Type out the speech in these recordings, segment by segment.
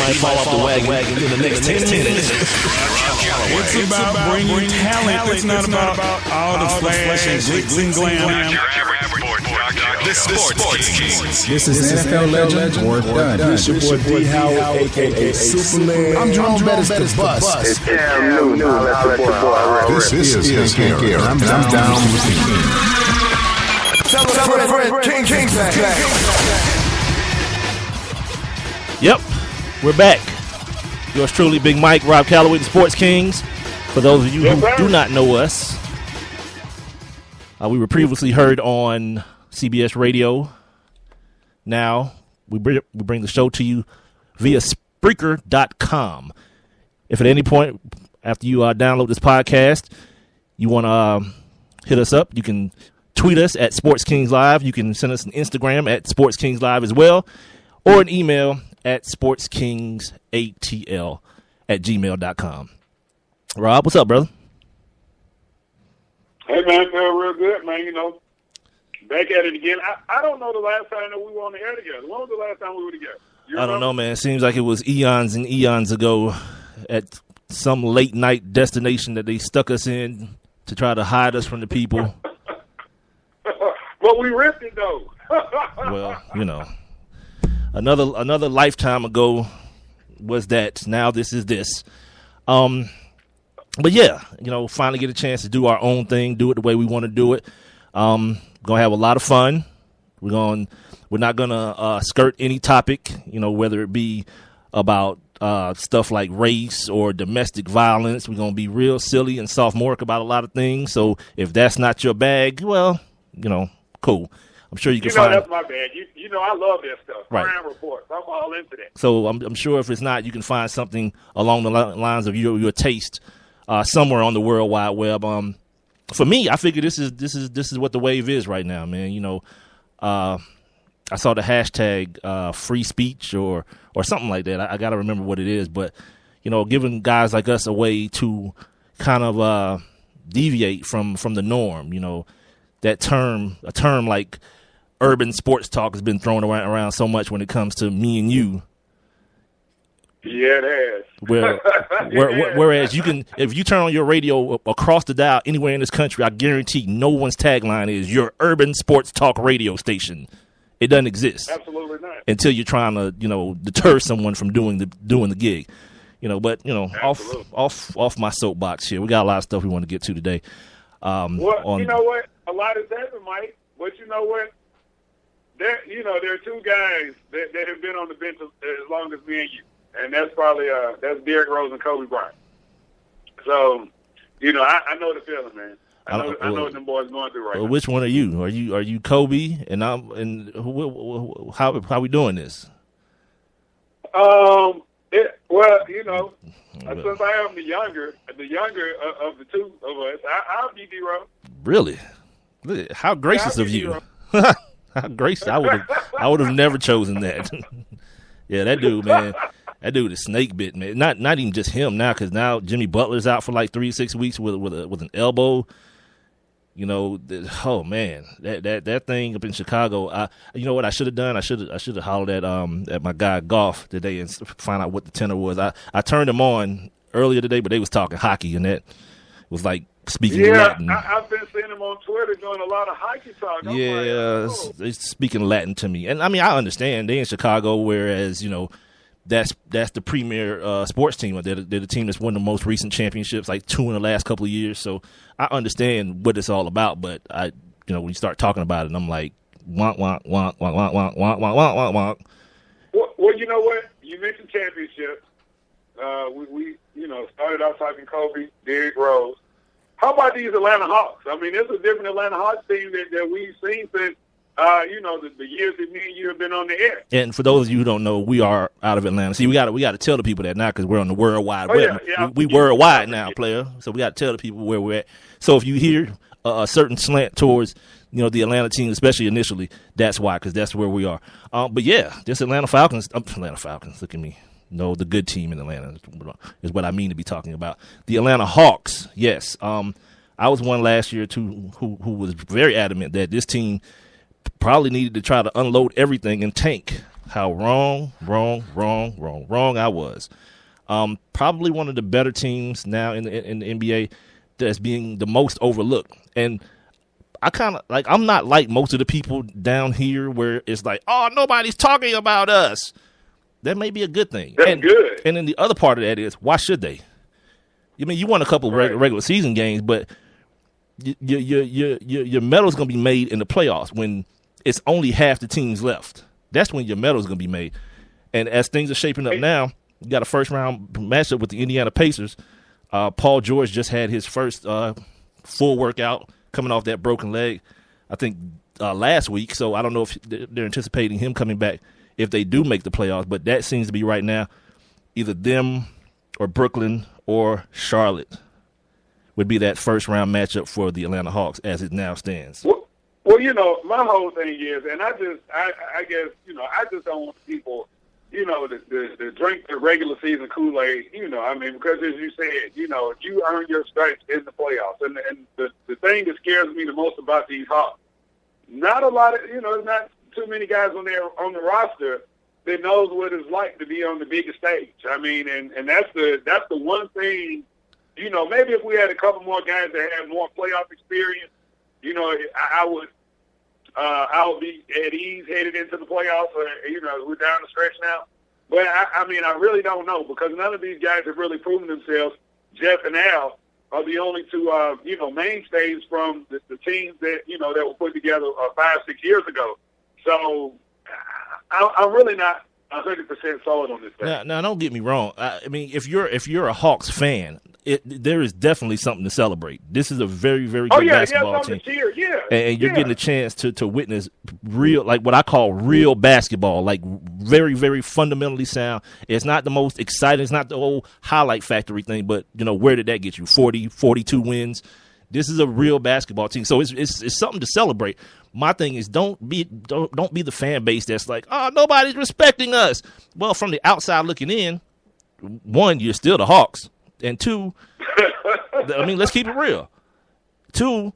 might fall off the wagon in the next 10 minutes. It's about bringing talent. It's not about all the flash and glitz and glam. The Sports Kings. This is NFL legend Ward Dunn. This your boy D. Howard, a.k.a. Superman. I'm Jerome Bettis, the bus. It's Cam Newton. This is Hank Aaron. I'm down with the king. Tell a friend, King back. Yep, we're back. Yours truly, Big Mike, Rob Calloway, the Sports Kings. For those of you who do not know us, we were previously heard on CBS Radio. Now, we bring the show to you via Spreaker.com. If at any point after you download this podcast, you want to hit us up, you can tweet us at Sports Kings Live. You can send us an Instagram at Sports Kings Live as well, or an email at sportskingsatl@gmail.com. Rob, what's up, brother? Hey, man, feel real good, man. You know, back at it again. I don't know the last time that we were on the air together. When was the last time we were together? I don't know, man. It seems like it was eons and eons ago at some late night destination that they stuck us in to try to hide us from the people. But we ripped it, though. Well, you know, another lifetime ago was that. Now this is this. But yeah, you know, finally get a chance to do our own thing, do it the way we want to do it. Gonna have a lot of fun. We're not gonna skirt any topic, you know, whether it be about stuff like race or domestic violence. We're gonna be real silly and sophomoric about a lot of things. So if that's not your bag, well, you know, cool. I'm sure you can find. That's my bag. You know, I love that stuff. Right. Crime reports. I'm all into that. So I'm sure if it's not, you can find something along the lines of your taste somewhere on the World Wide Web. For me, I figure this is what the wave is right now, man. You know, I saw the hashtag free speech or something like that. I got to remember what it is, but you know, giving guys like us a way to kind of deviate from the norm. You know, a term like urban sports talk has been thrown around so much when it comes to me and you. Yeah, it has. Whereas you can, if you turn on your radio across the dial anywhere in this country, I guarantee no one's tagline is your urban sports talk radio station. It doesn't exist. Absolutely not. Until you're trying to, you know, deter someone from doing the gig. You know, but you know, off my soapbox here. We got a lot of stuff we want to get to today. You know what? A lot has happened, Mike. But you know what? There are two guys that have been on the bench as long as me and you. And that's probably that's Derrick Rose and Kobe Bryant. So, you know, I know the feeling, man. I know what them boys going through right now. Which one are you? Are you Kobe? And how we doing this? Well, you know, since I am the younger of the two of us, I'll be D-Rose. Really? How gracious of you. How gracious. I would have never chosen that. Yeah, that dude, man. That dude is snake bit, man. Not even just him now, because now Jimmy Butler's out for like 3 to 6 weeks with an elbow. You know, oh man, that thing up in Chicago. You know what I should have done? I should have hollered at my guy Goff today and find out what the tenor was. I turned him on earlier today, but they was talking hockey, and that was like speaking Latin. I've been seeing him on Twitter doing a lot of hockey talk. They're speaking Latin to me, and I mean I understand they in Chicago, whereas you know. That's the premier sports team. They're the team that's won the most recent championships, like 2 in the last couple of years. So I understand what it's all about. But when you start talking about it, I'm like, wonk, wonk, wonk, wonk, wonk, wonk, wonk, wonk, wonk, wonk. Well, you know what? You mentioned championships. We started out talking Kobe, Derrick Rose. How about these Atlanta Hawks? I mean, there's a different Atlanta Hawks team that we've seen since. The years that me and you have been on the air. And for those of you who don't know, we are out of Atlanta. See, we got to tell the people that now because we're on the World Wide Web. Yeah. We worldwide now, player. So we got to tell the people where we're at. So if you hear a certain slant towards, the Atlanta team, especially initially, that's why, because that's where we are. But yeah, this Atlanta Falcons. Look at me. No, the good team in Atlanta is what I mean to be talking about. The Atlanta Hawks. Yes. I was one last year too who was very adamant that this team probably needed to try to unload everything and tank how wrong I was. Probably one of the better teams now in the NBA that's being the most overlooked. And I kind of like, I'm not like most of the people down here where it's like, oh, nobody's talking about us. That may be a good thing. That's good. And then the other part of that is, why should they? I mean, you won a couple of regular season games, but your medal's going to be made in the playoffs when it's only half the teams left. That's when your medal's going to be made. And as things are shaping up now, you got a first-round matchup with the Indiana Pacers. Paul George just had his first full workout coming off that broken leg, I think, last week. So I don't know if they're anticipating him coming back if they do make the playoffs. But that seems to be right now either them or Brooklyn or Charlotte would be that first-round matchup for the Atlanta Hawks as it now stands. Well, you know, my whole thing is, and I guess, you know, I just don't want people, you know, to drink the regular season Kool-Aid, you know, I mean, because as you said, you know, you earn your stripes in the playoffs. And the thing that scares me the most about these Hawks, not a lot of, you know, there's not too many guys on the roster that knows what it's like to be on the biggest stage. I mean, and that's the one thing, you know, maybe if we had a couple more guys that had more playoff experience, you know, I would be at ease headed into the playoffs. Or, you know, we're down the stretch now. But, I mean, I really don't know because none of these guys have really proven themselves. Jeff and Al are the only two, you know, mainstays from the teams that, you know, that were put together 5-6 years ago. So I'm really not 100% solid on this thing. Now, don't get me wrong. I mean, if you're a Hawks fan, there is definitely something to celebrate. This is a very, very good basketball team. And you're getting a chance to witness real, like what I call real basketball, like very, very fundamentally sound. It's not the most exciting. It's not the old highlight factory thing, but, you know, where did that get you? 40, 42 wins. This is a real basketball team. So it's something to celebrate. My thing is don't be the fan base that's like, oh, nobody's respecting us. Well, from the outside looking in, one, you're still the Hawks. And two, I mean, let's keep it real. Two,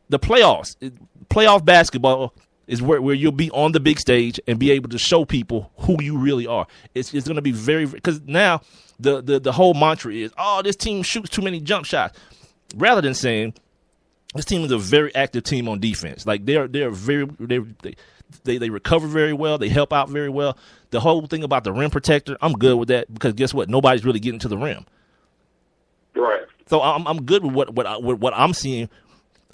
the playoff basketball is where you'll be on the big stage and be able to show people who you really are. It's going to be very, because now the whole mantra is, oh, this team shoots too many jump shots. Rather than saying this team is a very active team on defense. Like they recover very well. They help out very well. The whole thing about the rim protector, I'm good with that because guess what? Nobody's really getting to the rim. Right. So I'm good with what I'm seeing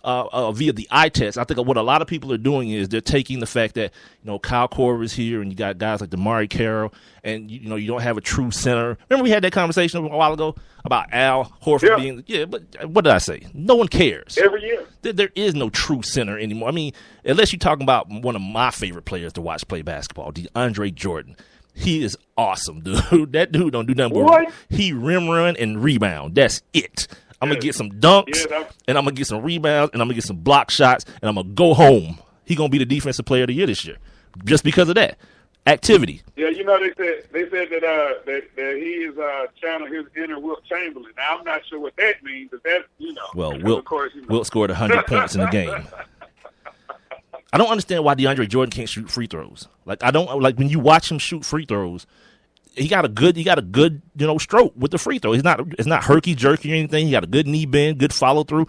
via the eye test. I think what a lot of people are doing is they're taking the fact that, you know, Kyle Korver is here and you got guys like DeMari Carroll and, you know, you don't have a true center. Remember we had that conversation a while ago about Al Horford being, but what did I say? No one cares. Every year. There is no true center anymore. I mean, unless you're talking about one of my favorite players to watch play basketball, DeAndre Jordan. He is awesome, dude. That dude don't do nothing but he rim run and rebound. That's it. I'm going to get some dunks, and I'm going to get some rebounds, and I'm going to get some block shots, and I'm going to go home. He's going to be the defensive player of the year this year just because of that activity. Yeah, you know, they said that he is channeling his inner Wilt Chamberlain. Now, I'm not sure what that means, but that's, you know. Well, Wilt scored 100 points in the game. I don't understand why DeAndre Jordan can't shoot free throws. Like when you watch him shoot free throws, he got a good, you know, stroke with the free throw. It's not herky jerky or anything. He got a good knee bend, good follow through.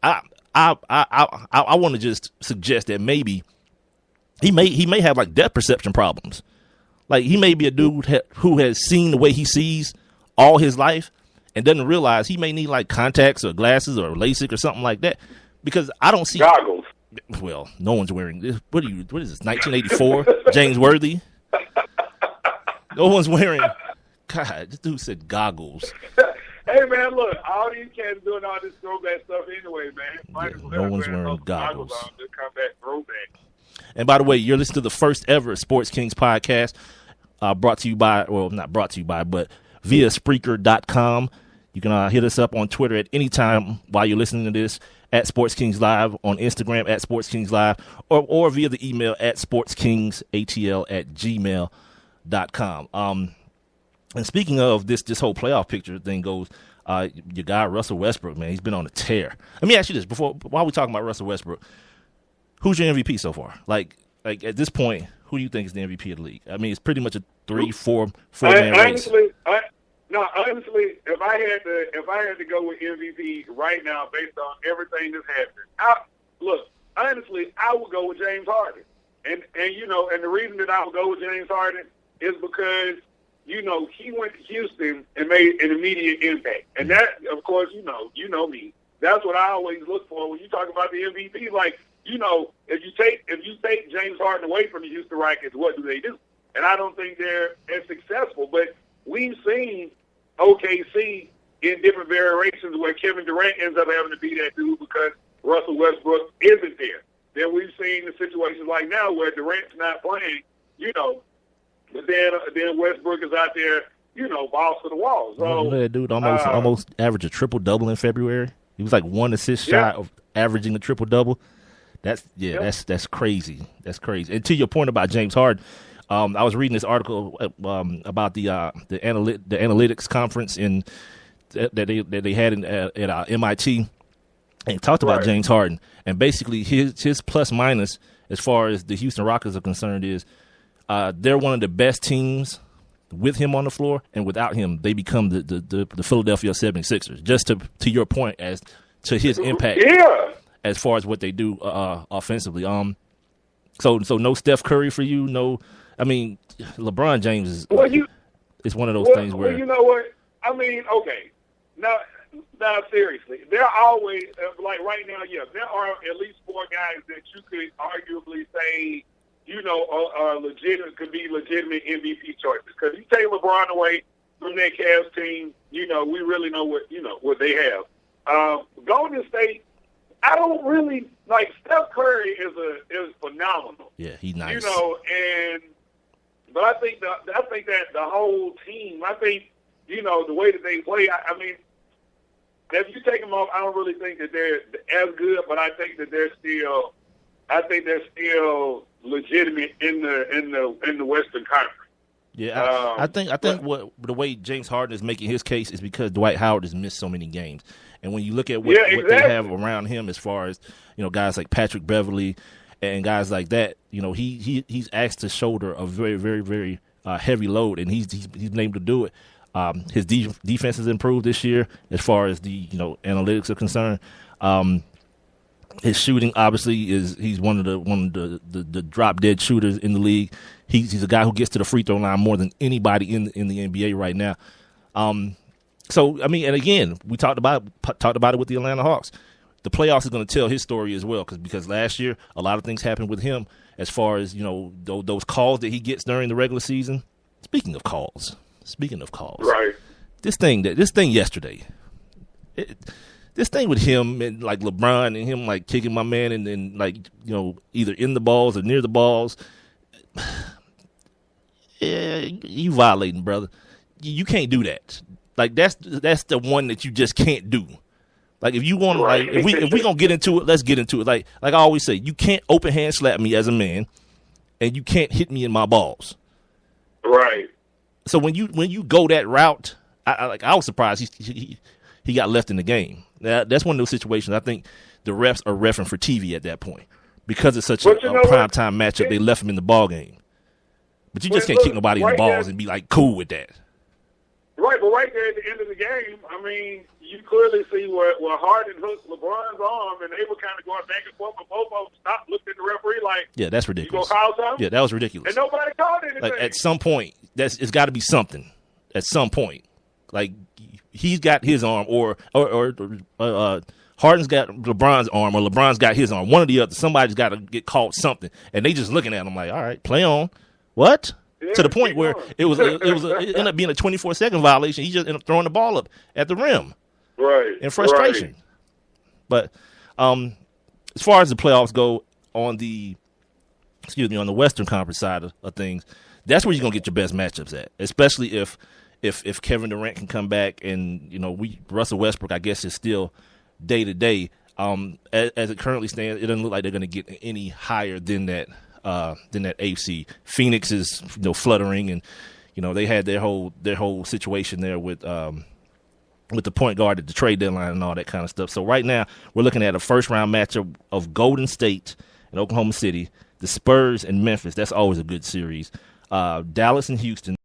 I want to just suggest that maybe he may have like depth perception problems. Like he may be a dude who has seen the way he sees all his life and doesn't realize he may need like contacts or glasses or LASIK or something like that. Because I don't see goggles. Well, no one's wearing this. What is this? 1984? James Worthy? No one's wearing. God, this dude said goggles. Hey man, look, all these cats doing all this throwback stuff anyway, man. No one's wearing goggles. Just come back throwback. And by the way, you're listening to the first ever Sports Kings podcast, brought to you by, well, not brought to you by, but via Spreaker.com. You can hit us up on Twitter at any time while you're listening to this, at Sports Kings Live, on Instagram at Sports Kings Live, or via the email at sportskingsatl@gmail.com. And speaking of this whole playoff picture thing goes, your guy Russell Westbrook, man, he's been on a tear. Let me ask you this while we're talking about Russell Westbrook, who's your MVP so far? Like at this point, who do you think is the MVP of the league? I mean, it's pretty much a 3-4-man race. Honestly, if I had to go with MVP right now, based on everything that's happening, honestly, I would go with James Harden. And the reason that I would go with James Harden is because, he went to Houston and made an immediate impact. And that, of course, you know me. That's what I always look for when you talk about the MVP. Like, if you take James Harden away from the Houston Rockets, what do they do? And I don't think they're as successful. But we've seen OKC in different variations where Kevin Durant ends up having to be that dude because Russell Westbrook isn't there. Then we've seen the situations like now where Durant's not playing, but then Westbrook is out there, balls to the walls. So, that dude almost averaged a triple-double in February. He was like 1 assist shot of averaging a triple-double. That's crazy. That's crazy. And to your point about James Harden, I was reading this article about the analytics conference that they had at MIT, and talked about James Harden. And basically his plus minus as far as the Houston Rockets are concerned is they're one of the best teams with him on the floor, and without him they become the Philadelphia 76ers. Just to your point as to his impact as far as what they do offensively. So no Steph Curry for you, no. I mean, LeBron James is it's one of those things where you know what? I mean, okay. Now, seriously, there are always, like right now, there are at least 4 guys that you could arguably say, are legitimate, could be legitimate MVP choices. Because you take LeBron away from that Cavs team, we really know what they have. Golden State, I don't really like. Steph Curry is phenomenal. Yeah, he's nice. But I think that the whole team, the way that they play, I mean, if you take them off, I don't really think that they're as good, but I think that they're still legitimate in the Western Conference. Yeah, I think what the way James Harden is making his case is because Dwight Howard has missed so many games, and when you look at what they have around him, as far as guys like Patrick Beverley and guys like that, he's asked to shoulder a very, very, very heavy load, and he's been able to do it. His defense has improved this year as far as the analytics are concerned. His shooting obviously he's one of the drop dead shooters in the league. He's a guy who gets to the free throw line more than anybody in the NBA right now. So I mean, and again, we talked about it with the Atlanta Hawks. The playoffs is going to tell his story as well because last year a lot of things happened with him as far as those calls that he gets during the regular season. Speaking of calls, right? This thing yesterday, this thing with him and like LeBron and him like kicking my man and then like either in the balls or near the balls. Yeah, you violating, brother. You can't do that. Like that's the one that you just can't do. Like if you want to, like if we gonna get into it, let's get into it. Like I always say, you can't open hand slap me as a man, and you can't hit me in my balls. Right. So when you go that route, I was surprised he got left in the game. That's one of those situations. I think the refs are reffing for TV at that point because it's such a prime time matchup. They left him in the ball game, but you just can't kick nobody in the balls and be like cool with that. Right, but right there at the end of the game, I mean, you clearly see where Harden hooked LeBron's arm, and they were kind of going back and forth, but both of them stopped, looked at the referee like, yeah, that's ridiculous. You gonna call something? Yeah, that was ridiculous. And nobody called anything. Like at some point, it's got to be something. At some point, like he's got his arm, or Harden's got LeBron's arm, or LeBron's got his arm. One or the other. Somebody's got to get called something, and they just looking at him like, all right, play on. What? To the point where it ended up being a 24-second violation. He just ended up throwing the ball up at the rim, right? In frustration. Right. But as far as the playoffs go, on the Western Conference side of things, that's where you're gonna get your best matchups at. Especially if Kevin Durant can come back, and Russell Westbrook, I guess, is still day to day. As it currently stands, it doesn't look like they're gonna get any higher than that AFC. Phoenix is fluttering, and they had their whole situation there with the point guard at the trade deadline and all that kind of stuff. So right now we're looking at a first round matchup of Golden State and Oklahoma City. the Spurs and Memphis. That's always a good series. Dallas and Houston.